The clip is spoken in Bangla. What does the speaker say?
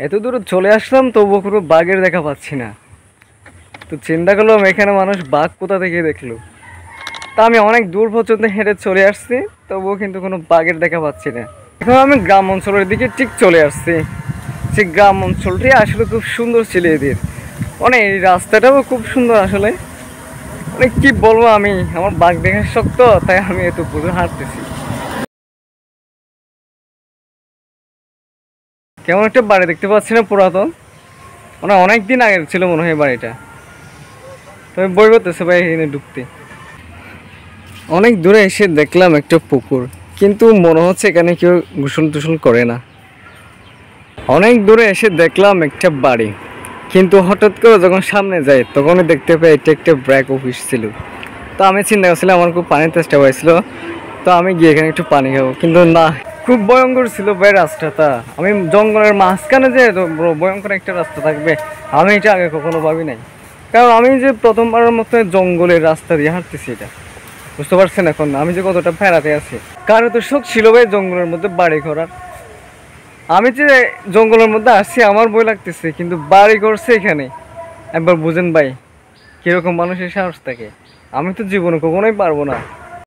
এত দূরে চলে আসলাম তবুও কোনো বাঘের দেখা পাচ্ছি না। তো চিন্তা করলাম এখানে মানুষ বাঘ কোথা থেকে দেখলো। তা আমি অনেক দূর পর্যন্ত হেঁটে চলে আসছি, তবুও কিন্তু কোনো বাঘের দেখা পাচ্ছি না। এখন আমি গ্রাম অঞ্চলের দিকে ঠিক চলে আসছি। সেই গ্রাম অঞ্চলটি আসলে খুব সুন্দর ছিল এদের, মানে এই রাস্তাটাও খুব সুন্দর আসলে। মানে কি বলবো, আমি আমার বাঘ দেখার শক্ত, তাই আমি এত পুরো হাঁটতেছি। কেমন একটা বাড়ি দেখতে পাচ্ছি না, পুরাতন, মানে অনেক দিন আগের ছিল মনে হয় বাড়িটা। তবে বই করতেছে ভাই এখানে ঢুকতে। অনেক দূরে এসে দেখলাম একটা পুকুর, কিন্তু মনে হচ্ছে এখানে কেউ গোসল টোসল করে না। অনেক দূরে এসে দেখলাম একটা বাড়ি, কিন্তু হঠাৎ করে যখন সামনে যাই তখনই দেখতে পাই এটা একটা ব্র্যাক অফিস ছিল। তো আমি চিন্তা করছিলাম আমার খুব পানির তেষ্টা হয়েছিল, তো আমি গিয়ে এখানে একটু পানি খাবো, কিন্তু না, খুব ভয়ঙ্কর ছিল ভাই রাস্তাটা। আমি জঙ্গলের মাঝখানে যে এত বড় ভয়ঙ্কর একটা রাস্তা থাকবে আমি এটা আগে কখনো ভাবি নাই। কারণ আমি যে প্রথমবারের মতো জঙ্গলের রাস্তা দিয়ে হাঁটতেছি, এটা বুঝতে পারছেন এখন আমি যে কতটা ফেরাতে আছি। কারো তো শখ ছিল ভাই জঙ্গলের মধ্যে বাড়ি করার। আমি যে জঙ্গলের মধ্যে আসছি আমার ভয় লাগতেছে, কিন্তু বাড়ি করছে এখানে। একবার বুঝেন ভাই কিরকম মানুষের সাহস থাকে। আমি তো জীবনে কখনোই পারবো না।